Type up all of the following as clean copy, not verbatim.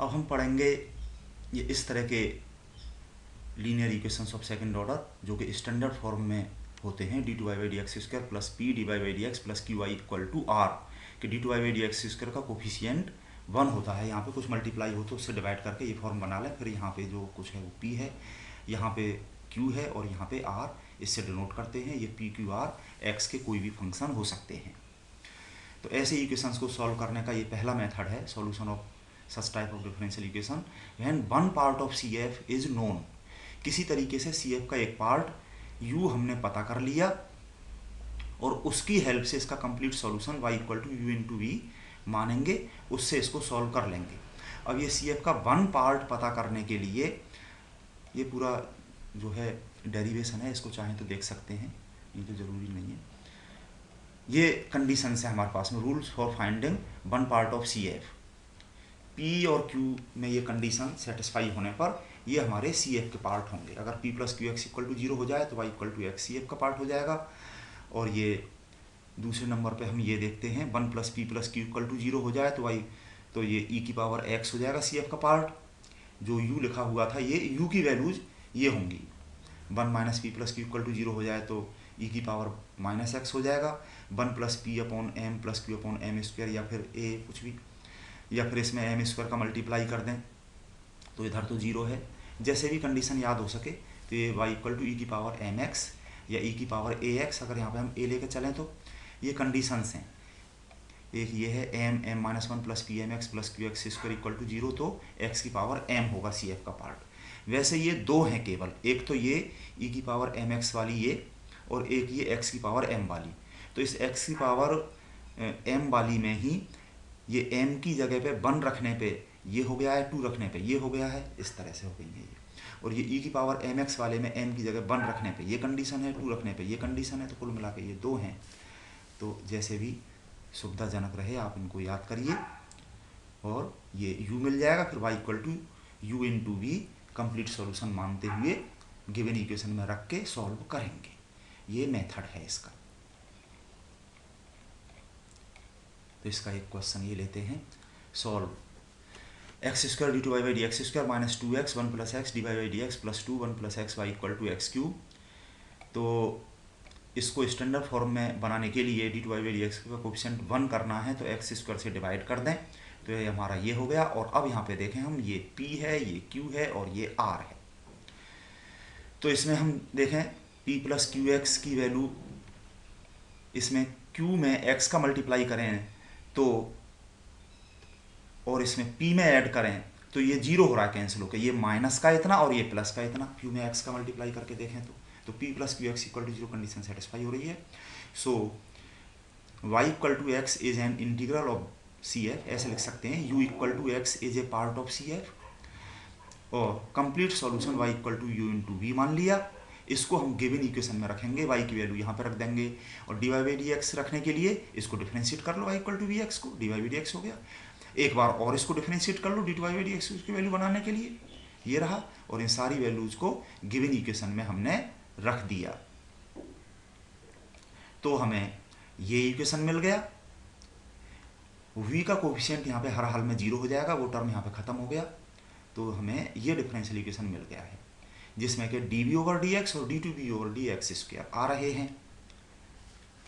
अब हम पढ़ेंगे ये इस तरह के linear equations of second order जो कि स्टैंडर्ड फॉर्म में होते हैं D two Y by D x square plus P D Y by D x plus Q Y equal to R कि D two Y by D x square का coefficient 1 होता है। यहाँ पे कुछ मल्टीप्लाई हो तो उससे डिवाइड करके ये फॉर्म बना लें। फिर यहाँ पे जो कुछ है वो पी है, यहाँ पे क्यू है और यहाँ पे आर, इससे डिनोट करते हैं। ये पी क्यू आर एक्स के कोई भी फंक्शन हो सकते हैं। तो ऐसे इक्वेशंस को सॉल्व करने का ये पहला मेथड है, solution of such type of differential equation when one part of C F is known. किसी तरीके से सी एफ का एक पार्ट यू हमने पता कर लिया और उसकी हेल्प से इसका complete solution y equal to you into v मानेंगे, उससे इसको सॉल्व कर लेंगे। अब ये सी एफ का वन पार्ट पता करने के लिए ये पूरा जो है डेरिवेशन है, इसको चाहें तो देख सकते हैं, ये तो ज़रूरी नहीं है। ये कंडीशन है हमारे पास में, rules for finding one part of C F. P और क्यू में ये कंडीशन सेटिस्फाई होने पर ये हमारे सी एफ के पार्ट होंगे। अगर p plus Q x equal to 0 हो जाए तो y equal to x C F का पार्ट हो जाएगा। और ये दूसरे नंबर पे हम ये देखते हैं 1 plus p plus q equal to 0 हो जाए तो वाई, तो ये ई की पावर एक्स हो जाएगा सी एफ का पार्ट। जो यू लिखा हुआ था ये यू की वैल्यूज ये होंगी। 1 minus p plus q equal to 0 हो जाए तो ई की पावर माइनस एक्स हो जाएगा। 1 plus p upon m plus q upon m square या फिर ए कुछ भी, या फिर इसमें एम स्क्वायर का मल्टीप्लाई कर दें तो इधर तो 0 है। जैसे भी कंडीशन याद हो सके तो ये वाई इक्वल टू ई की पावर एम एक्स या ई की पावर ए एक्स, अगर यहाँ पे हम ए लेके चलें तो ये कंडीशंस हैं। एक ये है m minus 1 plus p m x plus Q x square equal to 0, तो एक्स की पावर एम होगा सी एफ का पार्ट। वैसे ये दो हैं केवल, एक तो ये ई की पावर एम एक्स वाली ये, और एक ये एक्स की पावर एम वाली। तो इस एक्स की पावर एम वाली में ही ये m की जगह पे 1 रखने पे ये हो गया है, 2 रखने पे ये हो गया है, इस तरह से हो गई है ये। और ये e की पावर mx वाले में m की जगह 1 रखने पे ये कंडीशन है, 2 रखने पे ये कंडीशन है, तो कुल मिला के ये 2 हैं। तो जैसे भी सुविधाजनक रहे आप इनको याद करिए और ये u मिल जाएगा। फिर y equal to u into v complete solution मानते हुए गिवन इक्वेशन में रख के सॉल्व करेंगे। ये मेथड है इसका। तो इसका एक क्वेश्चन ये लेते हैं, solve x square d two Y by D x square minus 2x 1 plus x D Y by D x plus 2 1 plus x Y equal to x cube. तो इसको स्टैंडर्ड फॉर्म में बनाने के लिए d two Y by D x का coefficient 1 करना है तो एक्स स्क्वायर से डिवाइड कर दें तो ये हमारा ये हो गया। और अब यहाँ पे देखें हम, ये p है, ये q है और ये r है। तो इसमें हम देखें p प्लस क्यू एक्स की वैल्यू, इसमें q में x का मल्टीप्लाई करें तो, और इसमें p में ऐड करें तो ये 0 हो रहा है कैंसिल होकर, ये माइनस का इतना और ये प्लस का इतना। q में x का मल्टीप्लाई करके देखें तो p plus Q x equal to 0 condition satisfy हो रही है। सो y equal to X is an integral of C F, ऐसे लिख सकते हैं u equal to X is a part of C F. और complete solution y equal to you into V मान लिया। इसको हम गिवन इक्वेशन में रखेंगे, y की वैल्यू यहाँ पे रख देंगे और D Y by D X रखने के लिए इसको डिफरेंशिएट कर लो, y equal to V X को, D Y by D X हो गया। एक बार और इसको डिफरेंशिएट कर लो D two Y by D X की वैल्यू बनाने के लिए, ये रहा। और इन सारी वैल्यूज को गिवन इक्वेशन में हमने रख दिया तो हमें ये इक्वेशन मिल गया। v का कोफिशिएंट यहाँ पे हर हाल में 0 हो जाएगा, वो टर्म यहाँ पे खत्म हो गया। तो हमें ये डिफरेंशियल इक्वेशन मिल गया है जिसमें कि D we over D X और D two V over D x square आ रहे हैं।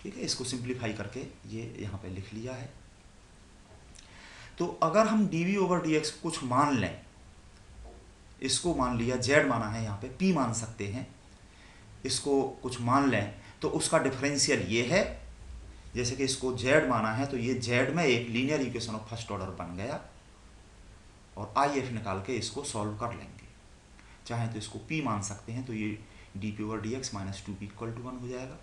ठीक है, इसको सिंप्लीफाई करके ये यहाँ पे लिख लिया है। तो अगर हम d we over D x कुछ मान लें, इसको मान लिया z माना है, यहाँ पे p मान सकते हैं, इसको कुछ मान लें तो उसका डिफरेंशियल ये है। जैसे कि इसको z माना है तो ये z में एक linear equation of first order बन गया और आई एफ निकाल के इसको सॉल्व कर लेंगे। चाहे तो इसको p मान सकते हैं तो ये d p over D x minus 2p equal to 1 हो जाएगा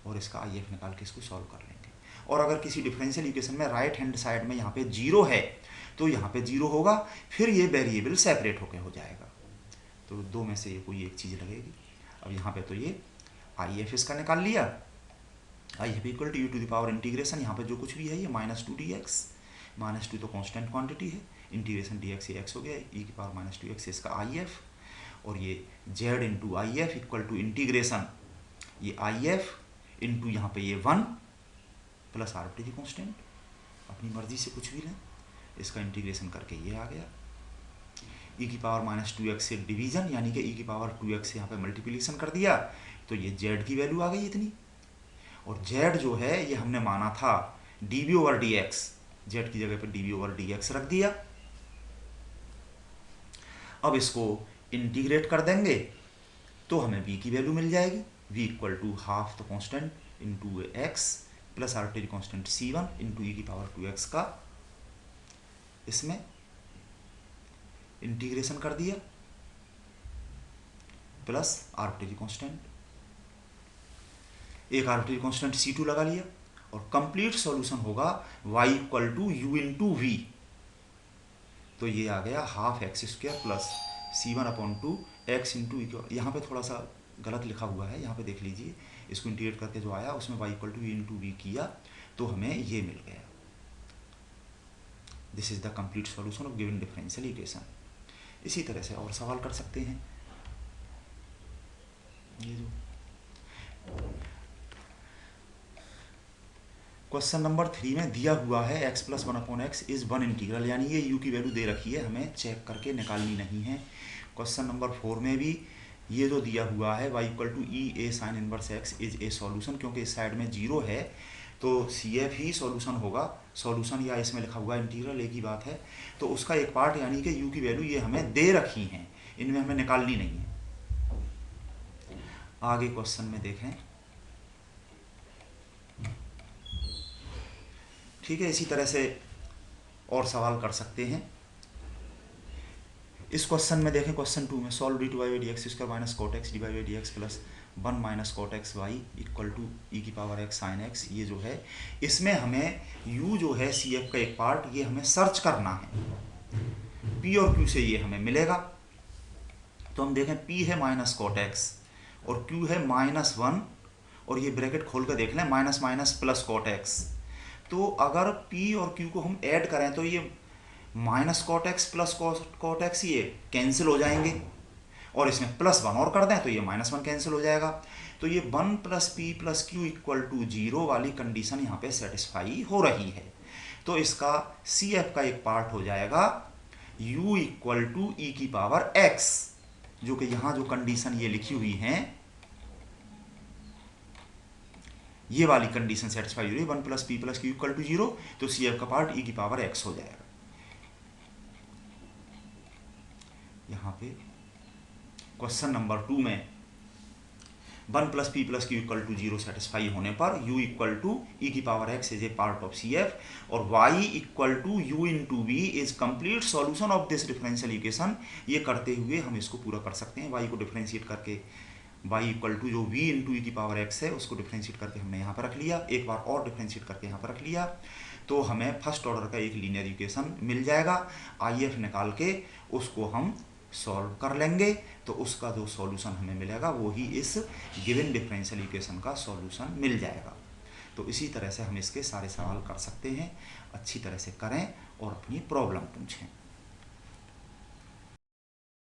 और इसका आई एफ निकाल के इसको सॉल्व कर लेंगे। और अगर किसी डिफरेंशियल इक्वेशन में राइट हैंड साइड में यहाँ पे 0 है तो यहाँ पे 0 होगा, फिर ये वेरिएबल सेपरेट होके हो जाएगा। तो दो में से ये कोई एक चीज़ लगेगी। अब यहाँ पे तो ये आई एफ इसका निकाल लिया, I F equal to u to the power integration, यहाँ पे जो कुछ भी है ये माइनस 2 डी एक्स, माइनस 2 तो कॉन्स्टेंट क्वान्टिटी है, इंटीग्रेशन डी एक्स ये एक्स हो गया, ई की पावर माइनस 2 एक्स इसका आई एफ। और ये z into I F equal to integration ये आई एफ इंटू यहाँ पे ये 1 प्लस आर्बिट्रेरी कांस्टेंट, अपनी मर्जी से कुछ भी लें, इसका इंटीग्रेशन करके ये आ गया। ई की पावर माइनस 2x से डिवीजन यानी कि ई की पावर 2x से यहाँ पे मल्टीप्लिकेशन कर दिया, तो ये z की वैल्यू आ गई इतनी। और z जो है ये हमने माना था dv ओवर dx, z की जगह पे dv ओवर dx रख दिया। अब इसको इंटीग्रेट कर देंगे तो हमें v की वैल्यू मिल जाएगी, v equal to half the constant into X plus arbitrary constant c1 into E की पावर 2x का इसमें इंटीग्रेशन कर दिया प्लस आर्बिट्रेरी कांस्टेंट, एक आर्बिट्रेरी कांस्टेंट C2 लगा लिया और कंप्लीट सॉल्यूशन होगा y equal to you into V. तो ये आ गया half X square plus C1 upon two X into, यहाँ पे थोड़ा सा गलत लिखा हुआ है, यहाँ पे देख लीजिए, इसको इंटीग्रेट करके जो आया उसमें y equal to you into v किया तो हमें ये मिल गया। This is the complete solution of given differential equation. इसी तरह से और सवाल कर सकते हैं। ये जो क्वेश्चन नंबर 3 में दिया हुआ है x plus 1 upon x is 1 integral, यानी ये u की वैल्यू दे रखी है, हमें चेक करके निकालनी नहीं है। क्वेश्चन नंबर 4 में भी ये जो दिया हुआ है y equal to e a sine inverse x is a solution, क्योंकि इस साइड में जीरो है तो CF ही सॉल्यूशन होगा, सॉल्यूशन या इसमें लिखा हुआ इंटीग्रल एक ही बात है। तो उसका एक पार्ट यानी कि u की वैल्यू ये हमें दे रखी हैं, इनमें हमें निकालनी नहीं है। आगे क्वेश्चन में देखें, ठीक है, इसी तरह से और सवाल कर सकते हैं। इस क्वेश्चन में देखें, क्वेश्चन 2 में solve D two Y by D x square minus cot X D Y by D x plus 1 minus cot X Y equal to ई की पावर एक्स साइन एक्स। ये जो है इसमें हमें u जो है CF का एक पार्ट ये हमें सर्च करना है, p और q से ये हमें मिलेगा। तो हम देखें p है माइनस कॉट एक्स और q है माइनस 1 और ये ब्रैकेट खोल कर देख लें minus minus plus cot x. तो अगर p और q को हम ऐड करें तो ये minus cot x plus cot x ये कैंसिल हो जाएंगे और इसमें प्लस 1 और कर दें तो ये माइनस 1 कैंसिल हो जाएगा। तो ये 1 plus p plus q equal to 0 वाली कंडीशन यहाँ पे सेटिस्फाई हो रही है। तो इसका CF का एक पार्ट हो जाएगा u इक्वल टू ई की पावर x, जो कि यहाँ जो कंडीशन ये लिखी हुई है ये वाली कंडीशन सेटिस्फाई हो रही है, 1 plus p plus q equal to 0, तो CF का पार्ट ई की पावर x हो जाएगा। यहाँ पे क्वेश्चन नंबर 2 में 1 plus p plus q equal to 0 satisfy होने पर u इक्वल टू ई की power x is a part of CF और y equal to you into v is complete solution of this differential equation. ये करते हुए हम इसको पूरा कर सकते हैं, y को डिफरेंशिएट करके y इक्वल टू जो v इंटू ई की पावर x है उसको डिफरेंशिएट करके हमने यहाँ पर रख लिया, एक बार और डिफरेंशिएट करके यहाँ पर रख लिया, तो हमें फर्स्ट ऑर्डर का एक लीनियर इक्वेशन मिल जाएगा। IF निकाल के उसको हम सॉल्व कर लेंगे तो उसका जो सॉल्यूशन हमें मिलेगा वो ही इस गिवन डिफरेंशियल इक्वेशन का सॉल्यूशन मिल जाएगा। तो इसी तरह से हम इसके सारे सवाल कर सकते हैं, अच्छी तरह से करें और अपनी प्रॉब्लम पूछें।